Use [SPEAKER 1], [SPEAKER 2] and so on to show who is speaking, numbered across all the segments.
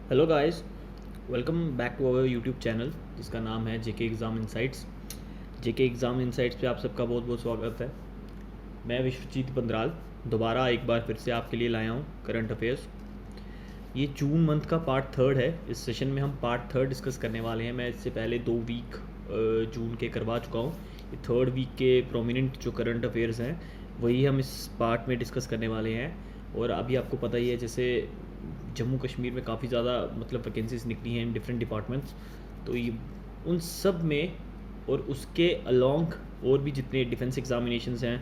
[SPEAKER 1] Hello guys, welcome back to our YouTube channel जिसका नाम है JK exam insights. JK exam insights पे आप सबका बहुत बहुत स्वागत है। मैं विश्वजीत बंदराल दोबारा एक बार फिर से आपके लिए लाया हूँ करंट अफेयर्स। ये जून मंथ का पार्ट थर्ड है। इस सेशन में हम पार्ट थर्ड डिस्कस करने वाले हैं। मैं इससे पहले 2 वीक जून के करवा चुका हूँ। ये थर्ड वीक के प्रोमिनेंट जो करंट अफेयर्स हैं वही हम इस पार्ट में डिस्कस करने वाले हैं। और अभी आपको पता ही है, जैसे जम्मू कश्मीर में काफ़ी ज़्यादा मतलब वैकेंसीज निकली हैं इन डिफरेंट डिपार्टमेंट्स, तो ये उन सब में और उसके अलोंग और भी जितने डिफेंस एग्ज़ामिनेशंस हैं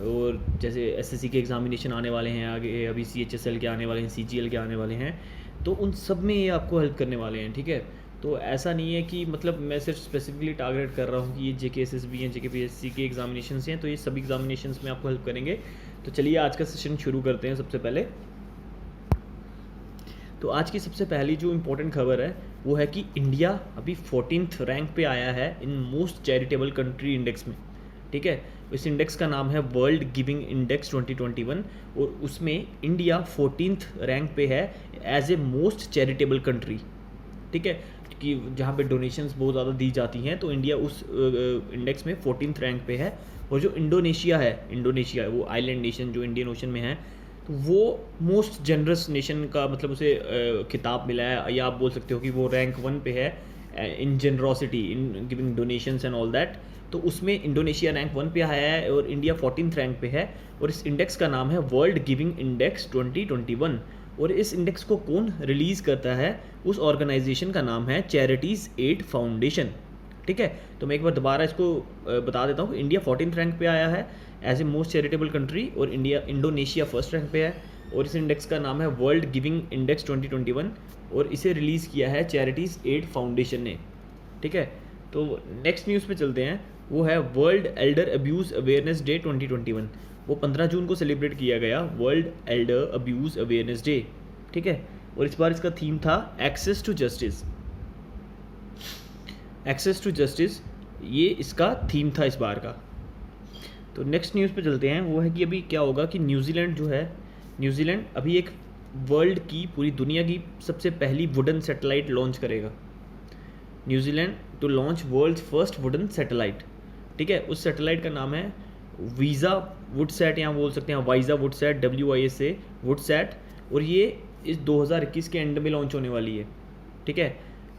[SPEAKER 1] और जैसे एसएससी के एग्ज़ामिनेशन आने वाले हैं आगे, अभी सीएचएसएल के आने वाले हैं, सीजीएल के आने वाले हैं, तो उन सब में ये आपको हेल्प करने वाले हैं। ठीक है, तो ऐसा नहीं है कि मतलब मैं सिर्फ स्पेसिफिकली टारगेट कर रहा हूँ कि ये जेके एसएसबी हैं, जेके पीएससी के एग्ज़ामिनेशंस हैं, तो ये सभी एग्ज़ामिनेशंस में आपको हेल्प करेंगे। तो चलिए आज का सेशन शुरू करते हैं। सबसे पहले तो आज की सबसे पहली जो इम्पोर्टेंट खबर है वो है कि इंडिया अभी 14th रैंक पे आया है in most charitable country index में। ठीक है, इस इंडेक्स का नाम है वर्ल्ड गिविंग इंडेक्स 2021 और उसमें इंडिया 14th रैंक पे है as a most charitable country. ठीक है, कि जहाँ पे डोनेशंस बहुत ज़्यादा दी जाती हैं, तो इंडिया उस इंडेक्स में 14th रैंक पे है। और जो इंडोनेशिया वो आइलैंड नेशन जो इंडियन ओशन में है, तो वो मोस्ट जनरस नेशन का मतलब उसे खिताब मिला है, या आप बोल सकते हो कि वो रैंक 1 पे है in generosity, in giving donations and all that. तो उसमें इंडोनेशिया रैंक 1 पे आया है और इंडिया 14th रैंक पे है। और इस इंडेक्स का नाम है वर्ल्ड गिविंग इंडेक्स 2021। और इस इंडेक्स को कौन रिलीज़ करता है? उस ऑर्गेनाइजेशन का नाम है चैरिटीज़ एड फाउंडेशन। ठीक है, तो मैं एक बार दोबारा इसको बता देता हूँ। इंडिया 14th रैंक पे आया है as a most charitable country और इंडोनेशिया फर्स्ट रैंक पे है। और इस इंडेक्स का नाम है वर्ल्ड गिविंग इंडेक्स 2021 और इसे रिलीज़ किया है चैरिटीज़ एड फाउंडेशन ने। ठीक है, तो नेक्स्ट न्यूज़ पे चलते हैं। वो है world elder abuse awareness day 2021। वो 15 जून को सेलिब्रेट किया गया, world elder abuse awareness day. ठीक है, और इस बार इसका थीम था access to justice. Access to justice ये इसका थीम था इस बार का। तो नेक्स्ट न्यूज़ पे चलते हैं। वो है कि अभी क्या होगा कि न्यूजीलैंड जो है, न्यूजीलैंड अभी एक वर्ल्ड की, पूरी दुनिया की सबसे पहली वुडन सैटेलाइट लॉन्च करेगा। New Zealand to launch world's first wooden satellite. ठीक है, उस सैटेलाइट का नाम है वीज़ा वुडसैट, या बोल सकते हैं वाइजा वुडसैट, WISA वुडसैट। और ये इस 2021 के एंड में लॉन्च होने वाली है। ठीक है,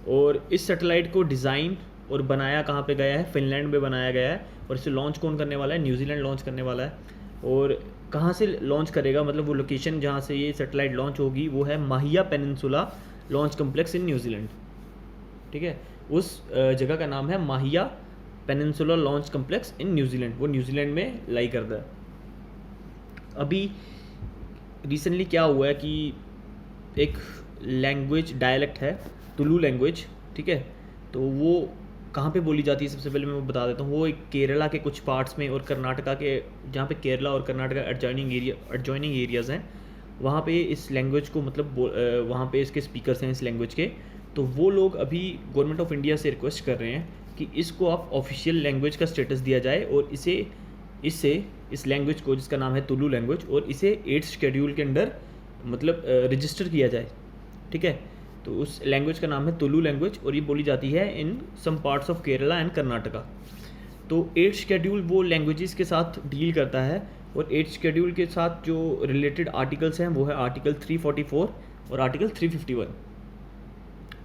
[SPEAKER 1] और इस सैटेलाइट को डिज़ाइन और बनाया कहाँ पे गया है? फिनलैंड में बनाया गया है। और इसे लॉन्च कौन करने वाला है? न्यूजीलैंड लॉन्च करने वाला है। और कहाँ से लॉन्च करेगा, मतलब वो लोकेशन जहाँ से ये सैटेलाइट लॉन्च होगी वो है माहिया peninsula launch complex in New Zealand. ठीक है, उस जगह का नाम है माहिया peninsula launch complex in New Zealand. वो न्यूजीलैंड में लाई करता है। अभी रिसेंटली क्या हुआ है कि एक लैंग्वेज डायलेक्ट है तुलु लैंग्वेज। ठीक है, तो वो कहाँ पे बोली जाती है? सबसे पहले मैं वो बता देता हूँ। वो एक केरला के कुछ पार्ट्स में और कर्नाटका के, जहाँ पे केरला और कर्नाटका एडजॉइनिंग एरियाज़ हैं, वहाँ पे इस लैंग्वेज को मतलब वहाँ पे इसके स्पीकर्स हैं इस लैंग्वेज के। तो वो लोग अभी गवर्नमेंट ऑफ इंडिया से रिक्वेस्ट कर रहे हैं कि इसको आप ऑफिशियल लैंग्वेज का स्टेटस दिया जाए और इससे इस लैंग्वेज को, जिसका नाम है तुलु लैंग्वेज, और इसे 8th शेड्यूल के अंदर मतलब रजिस्टर किया जाए। ठीक है, तो उस लैंग्वेज का नाम है तुलु लैंग्वेज और ये बोली जाती है in some parts of Kerala and Karnataka. तो 8th शेड्यूल वो लैंग्वेजेस के साथ डील करता है और 8th शेड्यूल के साथ जो रिलेटेड आर्टिकल्स हैं वो है आर्टिकल 344 और आर्टिकल 351।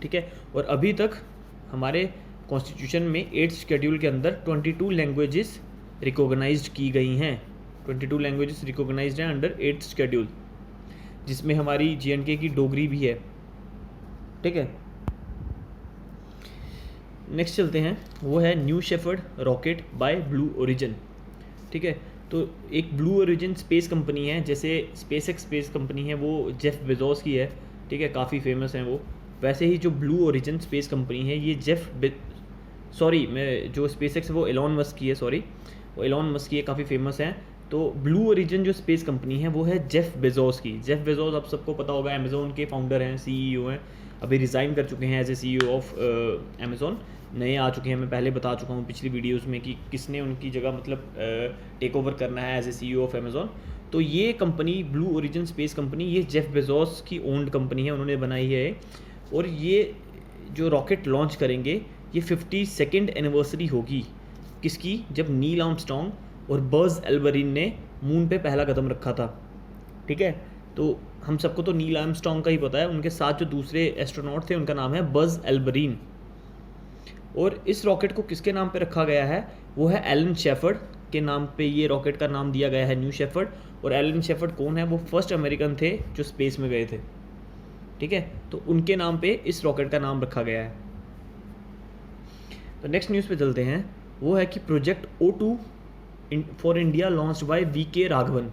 [SPEAKER 1] ठीक है, और अभी तक हमारे कॉन्स्टिट्यूशन में 8th शेड्यूल के अंदर 22 लैंग्वेजेस रिकॉग्नाइज्ड की गई हैं। 22 लैंग्वेजेस रिकॉग्नाइज्ड हैं अंडर 8th शेड्यूल, जिसमें हमारी JNK की डोगरी भी है। ठीक है, नेक्स्ट चलते हैं। वो है New Shepard rocket by Blue Origin. ठीक है, तो एक ब्लू ओरिजिन स्पेस कंपनी है, जैसे SpaceX स्पेस कंपनी है वो जेफ बेजोस की है। ठीक है, काफ़ी फेमस है वो। वैसे ही जो ब्लू ओरिजिन स्पेस कंपनी है ये जो SpaceX है वो एलॉन मस्क की है, वो एलॉन मस्क की है, काफ़ी फेमस है। तो ब्लू ओरिजिन जो स्पेस कंपनी है वो है जेफ बेजोस की। जेफ बेजोस आप सबको पता होगा, अमेज़ोन के फाउंडर हैं, CEO हैं, अभी रिज़ाइन कर चुके हैं as a CEO of Amazon. नए आ चुके हैं, मैं पहले बता चुका हूँ पिछली वीडियोस में कि किसने उनकी जगह मतलब टेक ओवर करना है as a CEO of Amazon. तो ये company Blue Origin space company, ये जेफ बेजोस की ओन्ड कंपनी है, उन्होंने बनाई है। और ये जो रॉकेट लॉन्च करेंगे, ये 52nd एनिवर्सरी होगी किसकी, जब नील आर्मस्ट्रॉन्ग और बज़ एल्वरिन ने मून पे पहला कदम रखा था। ठीक है, तो हम सबको तो नील आर्मस्ट्रॉन्ग का ही पता है, उनके साथ जो दूसरे एस्ट्रोनॉट थे उनका नाम है बज़ एल्वरिन। और इस रॉकेट को किसके नाम पे रखा गया है, वो है एलन शेफर्ड के नाम पे ये रॉकेट का नाम दिया गया है, न्यू शेफर्ड। और एलन शेफर्ड कौन है, वो फर्स्ट अमेरिकन थे जो स्पेस में गए थे। ठीक है, तो उनके नाम पे इस रॉकेट का नाम रखा गया है। तो नेक्स्ट न्यूज़ पे चलते हैं, वो है कि project O2 for India launch by VK Raghavan.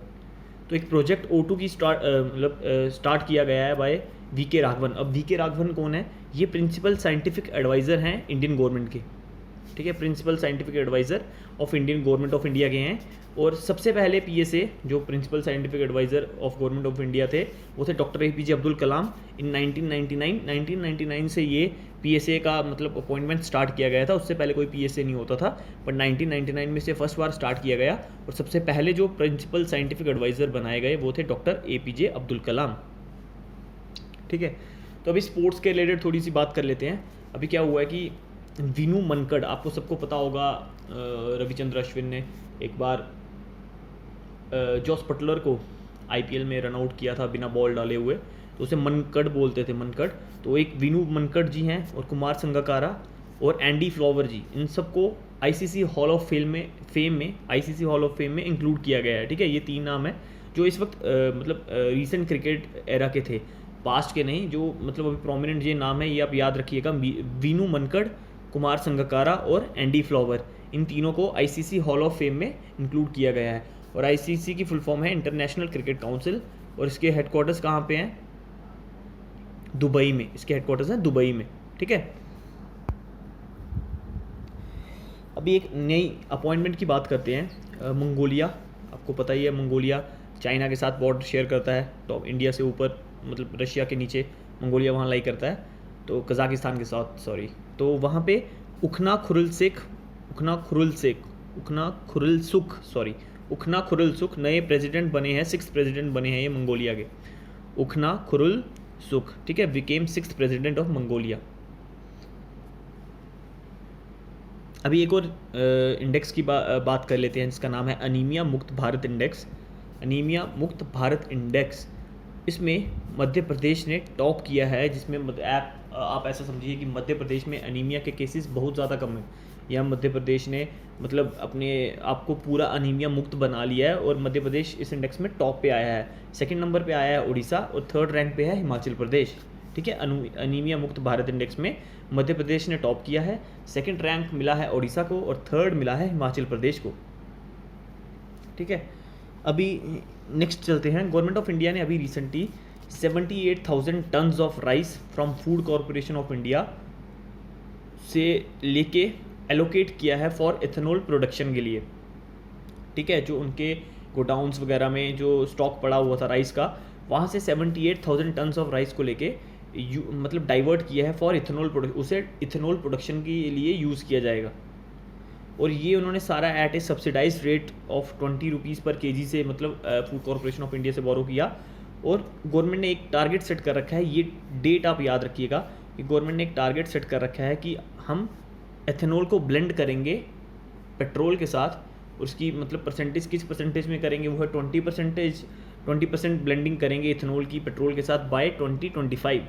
[SPEAKER 1] तो एक प्रोजेक्ट O2 की स्टार्ट किया गया है बाय VK राघवन। अब VK राघवन कौन है, ये प्रिंसिपल साइंटिफिक एडवाइज़र हैं इंडियन गवर्नमेंट के। ठीक है, principal scientific adviser of Indian government of India के हैं। और सबसे पहले PSA जो principal scientific adviser of government of India थे, वो थे doctor APJ Abdul Kalam in 1999 से ये PSA का मतलब अपॉइंटमेंट स्टार्ट किया गया था। उससे पहले कोई PSA नहीं होता था, बट 1999 में से फर्स्ट बार स्टार्ट किया गया। और सबसे पहले जो प्रिंसिपल साइंटिफिक एडवाइज़र बनाए गए वो थे डॉक्टर APJ अब्दुल कलाम। ठीक है, तो अभी स्पोर्ट्स के रिलेटेड थोड़ी सी बात कर लेते हैं। अभी क्या हुआ है कि विनू मनकड़, आपको सबको पता होगा, रविचंद्र अश्विन ने एक बार जॉस बटलर को IPL में रन आउट किया था बिना बॉल डाले हुए, तो उसे मनकड़ बोलते थे, मनकड़। तो एक विनू मनकड़ जी हैं और कुमार संगकारा और एंडी फ्लावर जी, इन सबको ICC हॉल ऑफ फेम में ICC हॉल ऑफ फेम में इंक्लूड किया गया है। ठीक है, ये 3 नाम है जो इस वक्त मतलब रीसेंट क्रिकेट एरा के थे, पास्ट के नहीं, जो मतलब अभी प्रोमिनेंट ये नाम है, ये आप याद रखिएगा। विनू मनकड़, कुमार संगकारा और एंडी फ्लावर, इन तीनों को ICC हॉल ऑफ फेम में इंक्लूड किया गया है। और ICC की फुल फॉर्म है इंटरनेशनल क्रिकेट काउंसिल, और इसके हेडक्वार्टर्स कहाँ पे हैं, दुबई में। इसके हेडक्वार्टर्स हैं दुबई में। ठीक है, अभी एक नई अपॉइंटमेंट की बात करते हैं। मंगोलिया, आपको पता ही है मंगोलिया चाइना के साथ बॉर्डर शेयर करता है, तो इंडिया से ऊपर मतलब रशिया के नीचे मंगोलिया वहाँ लाई करता है, तो कजाकिस्तान के साथ, सॉरी। तो वहाँ पे उखना खुरलसुख नए प्रेसिडेंट बने हैं, 6th प्रेसिडेंट बने हैं ये मंगोलिया के। उखना खुरलसुख, ठीक है, became 6th president of Mongolia. अभी एक और इंडेक्स की बात कर लेते हैं जिसका नाम है अनीमिया मुक्त भारत इंडेक्स। अनीमिया मुक्त भारत इंडेक्स, इसमें मध्य प्रदेश ने टॉप किया है, जिसमें आप ऐसा समझिए कि मध्य प्रदेश में अनीमिया के केसेस बहुत ज़्यादा कम हैं। या मध्य प्रदेश ने मतलब अपने आप को पूरा अनीमिया मुक्त बना लिया है, और मध्य प्रदेश इस इंडेक्स में टॉप पे आया है। 2nd नंबर पे आया है उड़ीसा, और 3rd रैंक पे है हिमाचल प्रदेश। ठीक है, अनीमिया मुक्त भारत इंडेक्स में मध्य प्रदेश ने टॉप किया है, 2nd रैंक मिला है उड़ीसा को, और 3rd मिला है हिमाचल प्रदेश को। ठीक है, अभी नेक्स्ट चलते हैं। गवर्नमेंट ऑफ इंडिया ने अभी recently 78,000 tons of rice from food corporation of India से लेके एलोकेट किया है फॉर एथेनॉल प्रोडक्शन के लिए। ठीक है, जो उनके गोडाउन्स वगैरह में जो स्टॉक पड़ा हुआ था राइस का, वहाँ से 78,000 टन्स ऑफ राइस को लेके मतलब डाइवर्ट किया है फॉर इथेनॉल प्रोडक्शन, उसे इथेनॉल प्रोडक्शन के लिए यूज़ किया जाएगा। और ये उन्होंने सारा at a subsidised rate of 20 rupees per kg से मतलब फूड कॉरपोरेशन ऑफ इंडिया से बोरो किया। और गवर्नमेंट ने एक टारगेट सेट कर रखा है, ये डेट आप याद रखिएगा कि गवर्नमेंट ने एक टारगेट सेट कर रखा है कि हम एथेनॉल को ब्लेंड करेंगे पेट्रोल के साथ, और उसकी मतलब परसेंटेज किस परसेंटेज में करेंगे, वो है 20% ब्लेंडिंग करेंगे इथेनॉल की पेट्रोल के साथ बाय 2025।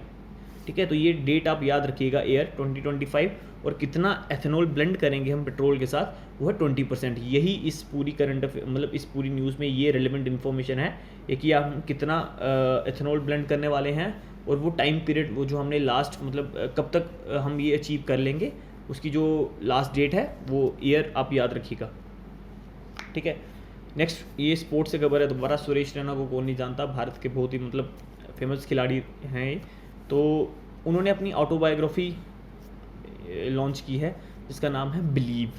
[SPEAKER 1] ठीक है, तो ये डेट आप याद रखिएगा, ईयर 2025, और कितना एथेनॉल ब्लेंड करेंगे हम पेट्रोल के साथ, वो है 20%। यही इस पूरी करंट मतलब इस पूरी न्यूज़ में ये रेलिवेंट इन्फॉर्मेशन है, ये कि हम कितना एथेनॉल ब्लेंड करने वाले हैं, और वो टाइम पीरियड वो जो हमने लास्ट मतलब कब तक हम ये अचीव कर लेंगे, उसकी जो लास्ट डेट है वो ईयर आप याद रखिएगा। ठीक है, नेक्स्ट ये स्पोर्ट्स से खबर है दोबारा। सुरेश रैना को कौन नहीं जानता, भारत के बहुत ही मतलब फेमस खिलाड़ी हैं। तो उन्होंने अपनी ऑटोबायोग्राफी लॉन्च की है जिसका नाम है बिलीव।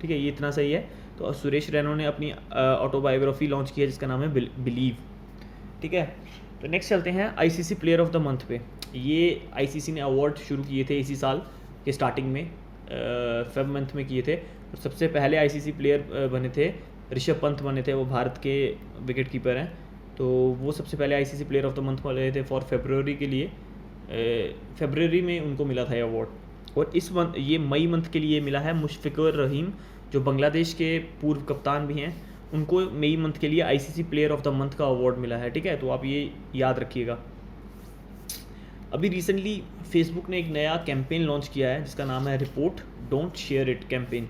[SPEAKER 1] ठीक है, ये इतना सही है। तो सुरेश रैना ने अपनी ऑटोबायोग्राफी लॉन्च की है जिसका नाम है बिलीव। ठीक है, तो नेक्स्ट चलते हैं ICC player of the month पे। ये ICC ने अवार्ड शुरू किए थे इसी साल के स्टार्टिंग में, फेब मंथ में किए थे। तो सबसे पहले ICC प्लेयर बने थे ऋषभ पंत बने थे, वो भारत के विकेट कीपर हैं, तो वो सबसे पहले ICC player of the month बने थे फॉर फेब्रुअरी के लिए। फेब्रुअरी में उनको मिला था ये अवार्ड। और इस मंथ, ये मई मंथ के लिए मिला है मुशफिकुर रहीम, जो बांग्लादेश के पूर्व कप्तान भी हैं, उनको मई मंथ के लिए ICC player of the month का अवार्ड मिला है। ठीक है, तो आप ये याद रखिएगा। अभी रिसेंटली फेसबुक ने एक नया कैंपेन लॉन्च किया है जिसका नाम है report don't share it campaign.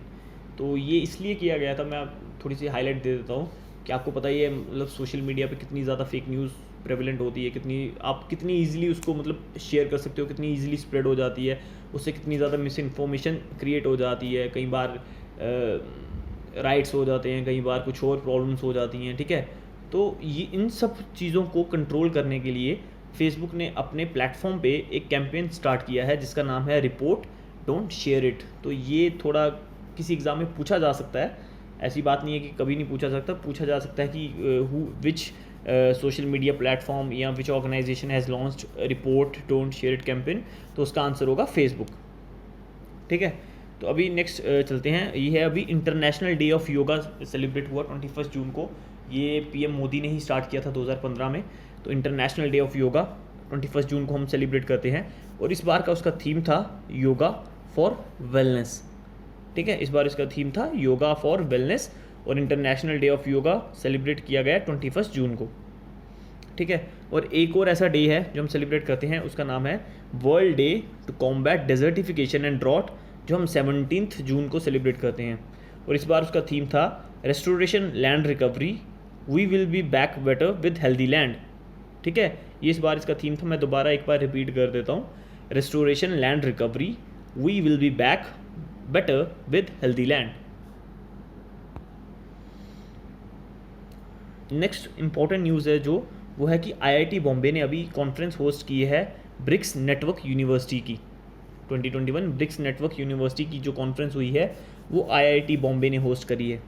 [SPEAKER 1] तो ये इसलिए किया गया था, मैं आप थोड़ी सी हाईलाइट दे देता हूँ कि आपको पता ही है मतलब सोशल मीडिया पे कितनी ज़्यादा फेक न्यूज़ प्रेवलेंट होती है, आप कितनी ईजिली उसको मतलब शेयर कर सकते हो, कितनी ईजिली स्प्रेड हो जाती है, उससे कितनी ज़्यादा मिस इन्फॉर्मेशन क्रिएट हो जाती है, कई बार राइट्स हो जाते हैं, कई बार कुछ और प्रॉब्लम्स हो जाती हैं। ठीक है, तो ये इन सब चीज़ों को कंट्रोल करने के लिए फेसबुक ने अपने प्लेटफॉर्म पे एक कैंपेन स्टार्ट किया है जिसका नाम है रिपोर्ट डोंट शेयर इट। तो ये थोड़ा किसी एग्ज़ाम में पूछा जा सकता है, ऐसी बात नहीं है कि कभी नहीं पूछा जा सकता है कि विच सोशल मीडिया प्लेटफॉर्म या which organisation has launched report don't share it campaign, तो उसका आंसर होगा फेसबुक। ठीक है, तो अभी नेक्स्ट चलते हैं। ये है अभी international day of yoga celebrate हुआ 21 जून को, ये पीएम मोदी ने ही स्टार्ट किया था 2015 में। तो इंटरनेशनल डे ऑफ योगा 21 जून को हम सेलिब्रेट करते हैं, और इस बार का उसका थीम था योगा फॉर वेलनेस। ठीक है, इस बार इसका थीम था योगा फॉर वेलनेस, और international day of yoga celebrate किया गया 21 जून को। ठीक है, और एक और ऐसा डे है जो हम सेलिब्रेट करते हैं, उसका नाम है world day to combat desertification and drought, जो हम 17 जून को सेलिब्रेट करते हैं। और इस बार उसका थीम था restoration land recovery, we will be back better with healthy land. ठीक है, ये इस बार इसका थीम था, मैं दोबारा एक बार रिपीट कर देता हूँ, restoration land recovery, we will be back better with healthy land. Next important news है जो वो है कि आईआईटी बॉम्बे ने अभी कॉन्फ्रेंस होस्ट की है ब्रिक्स नेटवर्क यूनिवर्सिटी की। 2021 ब्रिक्स नेटवर्क यूनिवर्सिटी की जो कॉन्फ्रेंस हुई है वो आईआईटी बॉम्बे ने होस्ट करी है।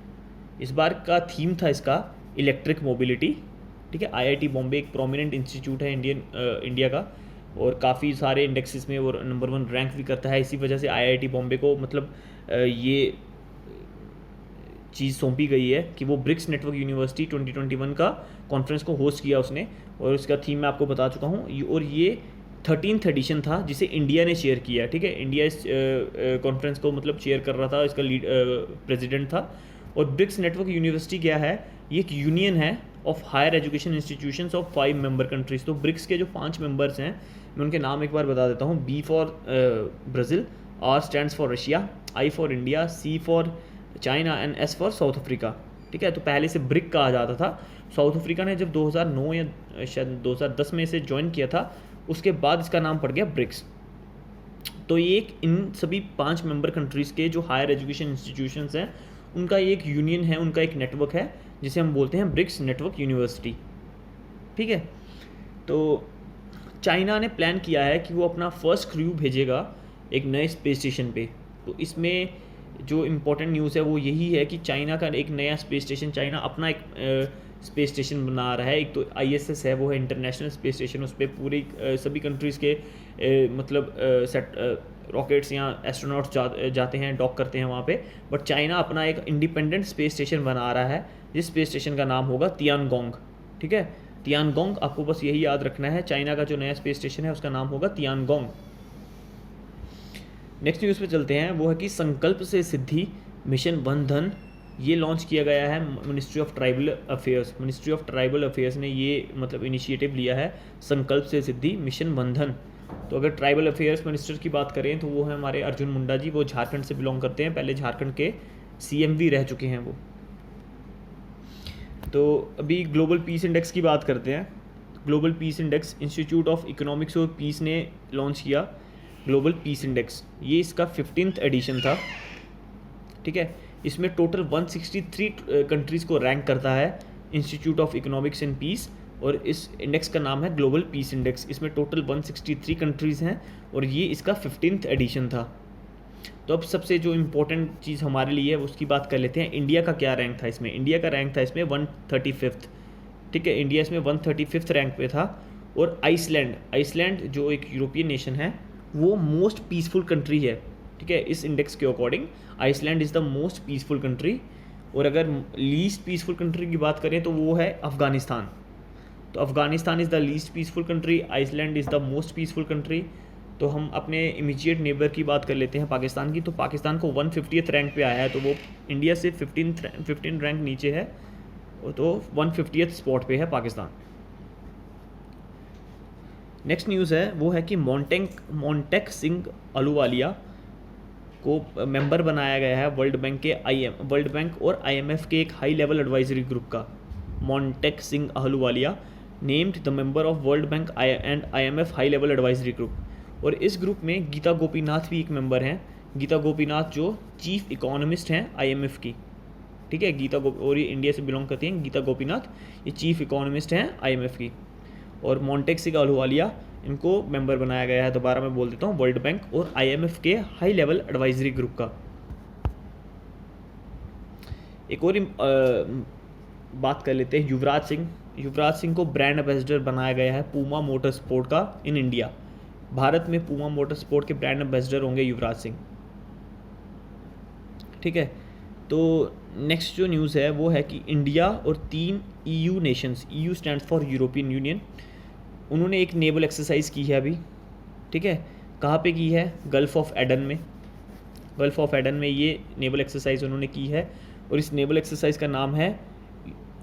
[SPEAKER 1] इस बार का थीम था इसका इलेक्ट्रिक मोबिलिटी। ठीक है, आईआईटी बॉम्बे एक प्रोमिनेंट इंस्टीट्यूट है इंडिया का, और काफ़ी सारे इंडेक्सेस में वो नंबर 1 रैंक भी करता है। इसी वजह से आईआईटी बॉम्बे को मतलब ये चीज़ सौंपी गई है कि वो ब्रिक्स नेटवर्क यूनिवर्सिटी 2021 का कॉन्फ्रेंस को होस्ट किया उसने, और इसका थीम मैं आपको बता चुका हूँ। और ये 13th एडिशन था जिसे इंडिया ने चेयर किया। ठीक है, इंडिया इस कॉन्फ्रेंस को मतलब चेयर कर रहा था, इसका लीड प्रेसिडेंट था। और ब्रिक्स नेटवर्क यूनिवर्सिटी क्या है, ये एक यूनियन है of higher education institutions of 5 member countries. तो ब्रिक्स के जो 5 मेंबर्स हैं, मैं उनके नाम एक बार बता देता हूँ। B for Brazil, R stands for Russia, I for India, C for China and S for South Africa. ठीक है, तो पहले से ब्रिक कहा जाता था। साउथ अफ्रीका ने जब 2009 या शायद 2010 में इसे ज्वाइन किया था, उसके बाद इसका नाम पड़ गया ब्रिक्स। तो ये एक इन सभी 5 मेंबर कंट्रीज़ के जो हायर एजुकेशन इंस्टीट्यूशंस हैं उनका एक यूनियन है, उनका एक नेटवर्क है जिसे हम बोलते हैं ब्रिक्स नेटवर्क यूनिवर्सिटी। ठीक है, तो चाइना ने प्लान किया है कि वो अपना फर्स्ट क्रू भेजेगा एक नए स्पेस स्टेशन पे। तो इसमें जो इम्पोर्टेंट न्यूज़ है वो यही है कि चाइना का एक नया स्पेस स्टेशन, चाइना अपना एक स्पेस स्टेशन बना रहा है। एक तो ISS है, वो है इंटरनेशनल स्पेस स्टेशन, उस पर पूरी सभी कंट्रीज़ के मतलब रॉकेट्स या एस्ट्रोनॉट्स जाते हैं, डॉक करते हैं वहाँ पे। बट चाइना अपना एक इंडिपेंडेंट स्पेस स्टेशन बना रहा है, जिस स्पेस स्टेशन का नाम होगा तियानगोंग। ठीक है, तियानगोंग, आपको बस यही याद रखना है, चाइना का जो नया स्पेस स्टेशन है उसका नाम होगा तियानगोंग। नेक्स्ट न्यूज़ पे चलते हैं, वो है कि संकल्प से सिद्धि मिशन वन धन, ये लॉन्च किया गया है ministry of tribal affairs. Ministry of tribal affairs ने ये मतलब इनिशिएटिव लिया है, संकल्प से सिद्धि मिशन वन धन। तो अगर ट्राइबल अफेयर्स मिनिस्टर की बात करें तो वो है हमारे अर्जुन मुंडा जी, वो झारखंड से बिलोंग करते हैं, पहले झारखंड के CM भी रह चुके हैं वो। तो अभी ग्लोबल पीस इंडेक्स की बात करते हैं। Global Peace index institute of economics और पीस ने लॉन्च किया ग्लोबल पीस इंडेक्स, ये इसका 15th एडिशन था। ठीक है, इसमें टोटल 163 कंट्रीज़ को रैंक करता है Institute of Economics and Peace, और इस इंडेक्स का नाम है ग्लोबल पीस इंडेक्स। इसमें टोटल 163 कंट्रीज़ हैं और ये इसका 15th एडिशन था। तो अब सबसे जो इम्पोर्टेंट चीज़ हमारे लिए है उसकी बात कर लेते हैं, इंडिया का क्या रैंक था इसमें। इंडिया का रैंक था इसमें 135th। ठीक है, इंडिया इसमें 135th रैंक पे था। और आइसलैंड जो एक यूरोपियन नेशन है वो मोस्ट पीसफुल कंट्री है। ठीक है, इस इंडेक्स के according Iceland is the most peaceful country, और अगर लीस्ट पीसफुल कंट्री की बात करें तो वो है अफ़गानिस्तान। तो Afghanistan is the least peaceful country, Iceland is the most peaceful country. तो हम अपने इमीडिएट नेबर की बात कर लेते हैं पाकिस्तान की। तो पाकिस्तान को 150th रैंक पे आया है, तो वो इंडिया से 15 रैंक नीचे है, तो 150th स्पॉट पे है पाकिस्तान। नेक्स्ट न्यूज़ है वो है कि मोंटेक सिंह अहलूवालिया को मेंबर बनाया गया है वर्ल्ड बैंक और आईएमएफ के एक हाई लेवल एडवाइजरी ग्रुप का। Montek Singh Ahluwalia named the member of world bank and IMF high level advisory group. और इस ग्रुप में गीता गोपीनाथ भी एक मेंबर हैं। गीता गोपीनाथ जो चीफ इकोनॉमिस्ट हैं आईएमएफ की, ठीक है। और ये इंडिया से बिलोंग करती हैं गीता गोपीनाथ, ये चीफ इकोनॉमिस्ट हैं आईएमएफ की। और मोंटेक सिंह अहलूवालिया इनको मेंबर बनाया गया है, दोबारा मैं बोल देता हूँ, वर्ल्ड बैंक और आईएमएफ के हाई लेवल एडवाइजरी ग्रुप का। एक और बात कर लेते हैं युवराज सिंह को ब्रांड एम्बेसडर बनाया गया है पूमा मोटर स्पोर्ट का इन इंडिया। भारत में पूमा मोटर स्पोर्ट के ब्रांड एम्बेसडर होंगे युवराज सिंह, ठीक है। तो नेक्स्ट जो न्यूज़ है वो है कि इंडिया और 3 EU Nations, EU stands for European union, उन्होंने एक नेवल एक्सरसाइज की है अभी, ठीक है। कहाँ पे की है? गल्फ़ ऑफ एडन में। गल्फ़ ऑफ एडन में ये नेवल एक्सरसाइज उन्होंने की है, और इस नेवल एक्सरसाइज का नाम है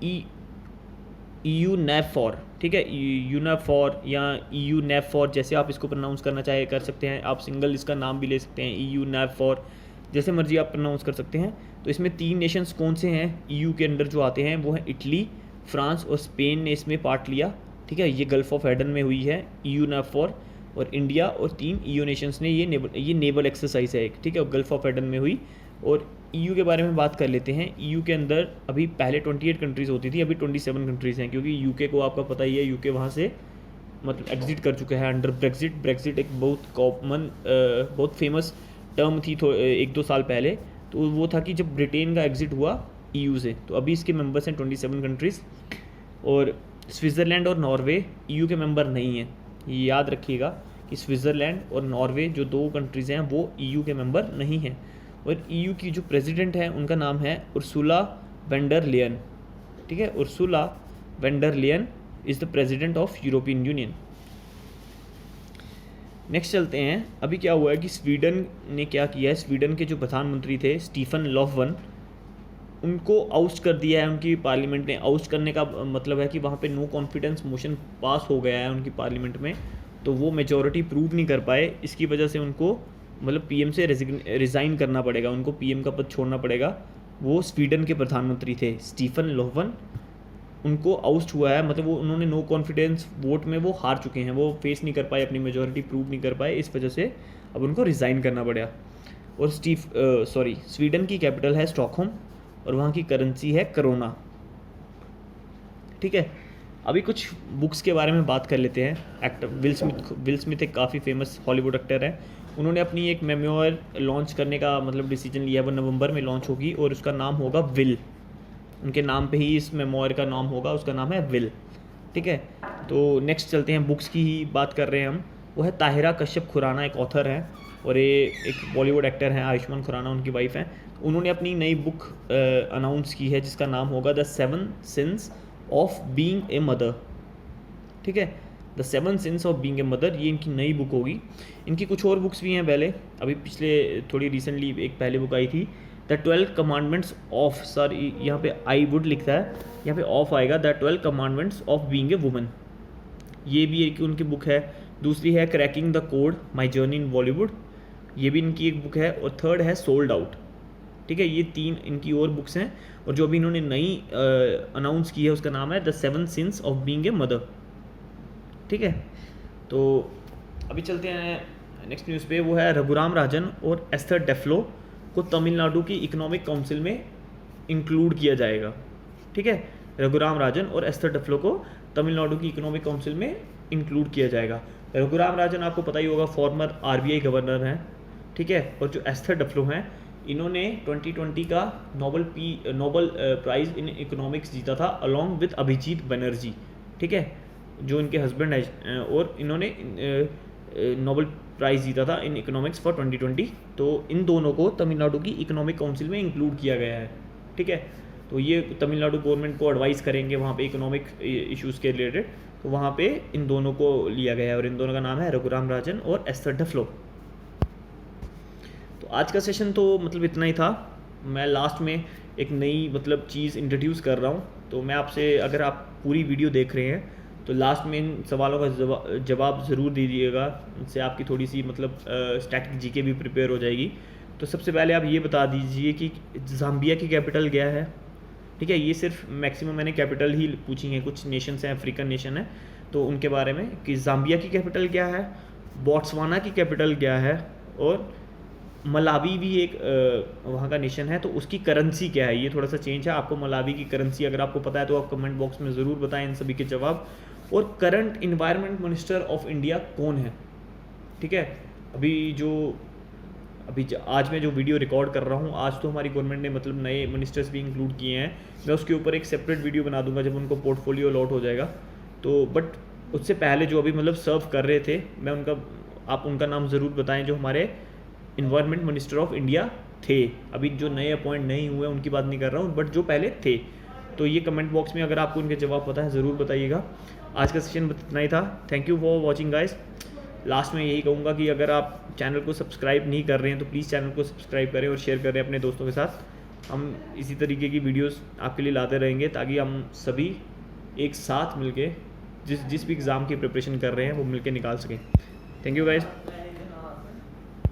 [SPEAKER 1] EU NAVFOR, ठीक है। यूनाफॉर या EU NAVFOR, जैसे आप इसको प्रोनाउंस करना चाहे कर सकते हैं। आप सिंगल इसका नाम भी ले सकते हैं, EU NAVFOR, जैसे मर्जी आप प्रोनाउंस कर सकते हैं। तो इसमें 3 नेशंस कौन से हैं EU के अंडर जो आते हैं, वो हैं इटली, फ्रांस और स्पेन ने इसमें पार्ट लिया, ठीक है। ये गल्फ़ ऑफ एडन में हुई है EU NAVFOR, और इंडिया और 3 EU नेशंस ने ये नेवल एक्सरसाइज है एक, ठीक है, गल्फ़ ऑफ एडन में हुई। और EU के बारे में बात कर लेते हैं। EU के अंदर अभी पहले 28 कंट्रीज़ होती थी, अभी 27 कंट्रीज़ हैं, क्योंकि UK को आपका पता ही है, UK वहाँ से मतलब एग्जिट कर चुका है अंडर ब्रेक्जिट एक बहुत कॉमन बहुत फेमस टर्म थी 1-2 साल पहले। तो वो था कि जब ब्रिटेन का एग्जिट हुआ EU से, तो अभी इसके मेंबर्स हैं 27 कंट्रीज़। और स्विट्ज़रलैंड और नॉर्वे EU के मेंबर नहीं हैं। ये याद रखिएगा कि स्विट्ज़रलैंड और नॉर्वे जो 2 कंट्रीज़ हैं वो EU के मेंबर नहीं हैं। और EU की जो प्रेसिडेंट है उनका नाम है उर्सुला वॉन डर लेयन, ठीक है। Ursula von der Leyen is the president of European Union. Next चलते हैं। अभी क्या हुआ है कि स्वीडन ने क्या किया है, स्वीडन के जो प्रधानमंत्री थे स्टीफन लोफवन, उनको आउस्ट कर दिया है उनकी पार्लियामेंट ने। आउस्ट करने का मतलब है कि वहाँ पे नो कॉन्फिडेंस मोशन पास हो गया है उनकी पार्लियामेंट में, तो वो मेजॉरिटी प्रूव नहीं कर पाए। इसकी वजह से उनको मतलब PM से रिज़ाइन करना पड़ेगा, उनको PM का पद छोड़ना पड़ेगा। वो स्वीडन के प्रधानमंत्री थे स्टीफन लोफवन, उनको आउस्ट हुआ है, मतलब वो उन्होंने नो कॉन्फिडेंस वोट में वो हार चुके हैं, वो फेस नहीं कर पाए, अपनी मेजॉरिटी प्रूव नहीं कर पाए, इस वजह से अब उनको रिज़ाइन करना पड़ा। और स्वीडन की कैपिटल है स्टॉकहोम और वहाँ की करेंसी है करोना, ठीक है। अभी कुछ बुक्स के बारे में बात कर लेते हैं। एक्टर विल स्मिथ एक काफ़ी फेमस हॉलीवुड एक्टर है, उन्होंने अपनी एक मेमोयर लॉन्च करने का मतलब डिसीजन लिया है, वो नवंबर में लॉन्च होगी और उसका नाम होगा विल। उनके नाम पे ही इस मेमोयर का नाम होगा, उसका नाम है विल, ठीक है। तो नेक्स्ट चलते हैं, बुक्स की ही बात कर रहे हैं हम। वो है ताहिरा कश्यप खुराना, एक ऑथर हैं, और ये एक बॉलीवुड एक्टर हैं आयुष्मान खुराना, उनकी वाइफ हैं। उन्होंने अपनी नई बुक अनाउंस की है जिसका नाम होगा the 7 since of being a mother, ठीक है। The 7 since of being a mother, ये इनकी नई बुक होगी। इनकी कुछ और बुक्स भी हैं पहले, अभी पिछले थोड़ी रिसेंटली एक पहले बुक आई थी द 12 कमांडमेंट्स ऑफ, सर यहाँ पे आई वुड लिखता है, यहाँ पे ऑफ आएगा, the 12 commandments of being a woman, ये भी एक उनकी बुक है। दूसरी है cracking the code my journey in Bollywood, ये भी इनकी एक बुक है। और थर्ड है सोल्ड आउट, ठीक है। ये 3 इनकी और बुक्स हैं, और जो अभी इन्होंने नई अनाउंस की है उसका नाम है the 7 since of being a mother, ठीक है। तो अभी चलते हैं नेक्स्ट न्यूज़ पे, वो है रघुराम राजन और एस्थर डेफ्लो को तमिलनाडु की इकोनॉमिक काउंसिल में इंक्लूड किया जाएगा, ठीक है। रघुराम राजन और एस्थर डेफ्लो को तमिलनाडु की इकोनॉमिक काउंसिल में इंक्लूड किया जाएगा। रघुराम राजन आपको पता ही होगा फॉर्मर RBI गवर्नर हैं, ठीक है। और जो एस्थर डेफ्लो हैं, इन्होंने 2020 का नोबल प्राइज़ इन इकोनॉमिक्स जीता था अलॉन्ग विद अभिजीत बनर्जी, ठीक है, जो इनके हस्बैंड है, और इन्होंने नोबल प्राइज़ जीता था इन इकोनॉमिक्स फॉर 2020। तो इन दोनों को तमिलनाडु की इकोनॉमिक काउंसिल में इंक्लूड किया गया है, ठीक है। तो ये तमिलनाडु गवर्नमेंट को एडवाइस करेंगे वहाँ पे इकोनॉमिक इश्यूज़ के रिलेटेड, तो वहाँ पे इन दोनों को लिया गया है और इन दोनों का नाम है रघुराम राजन और एस्थर डफलो। तो आज का सेशन तो मतलब इतना ही था। मैं लास्ट में एक नई मतलब चीज़ इंट्रोड्यूस कर रहा हूँ, तो मैं आपसे, अगर आप पूरी वीडियो देख रहे हैं तो लास्ट में इन सवालों का जवाब ज़रूर दीजिएगा, इससे आपकी थोड़ी सी मतलब स्टैटिक जीके भी प्रिपेयर हो जाएगी। तो सबसे पहले आप ये बता दीजिए कि ज़ाम्बिया की कैपिटल क्या है, ठीक है। ये सिर्फ मैक्सिमम मैंने कैपिटल ही पूछी हैं, कुछ नेशंस हैं, अफ्रीकन नेशन है, तो उनके बारे में कि ज़ाम्बिया की कैपिटल क्या है, बोट्सवाना की कैपिटल क्या है, और मलावी भी एक वहाँ का नेशन है, तो उसकी करेंसी क्या है। ये थोड़ा सा चेंज है, आपको मलावी की करेंसी अगर आपको पता है तो आप कमेंट बॉक्स में ज़रूर बताएं इन सभी के जवाब। और current environment minister of India कौन है, ठीक है। आज मैं जो वीडियो रिकॉर्ड कर रहा हूँ, आज तो हमारी गवर्नमेंट ने मतलब नए मिनिस्टर्स भी इंक्लूड किए हैं। मैं उसके ऊपर एक सेपरेट वीडियो बना दूंगा जब उनको पोर्टफोलियो अलॉट हो जाएगा। तो बट उससे पहले जो अभी मतलब सर्व कर रहे थे, आप उनका नाम ज़रूर बताएं जो हमारे इन्वायरमेंट मिनिस्टर ऑफ इंडिया थे। अभी जो नए अपॉइंट नहीं हुए उनकी बात नहीं कर रहा हूँ, बट जो पहले थे। तो ये कमेंट बॉक्स में अगर आपको उनके जवाब पता है ज़रूर बताइएगा। आज का सेशन इतना ही था। Thank you for watching guys. Last में यही कहूँगा कि अगर आप चैनल को सब्सक्राइब नहीं कर रहे हैं तो प्लीज़ चैनल को सब्सक्राइब करें और शेयर करें अपने दोस्तों के साथ। हम इसी तरीके की वीडियोस आपके लिए लाते रहेंगे ताकि हम सभी एक साथ मिलके जिस भी एग्ज़ाम की प्रिपरेशन कर रहे हैं वो मिलके निकाल सकें। Thank you guys.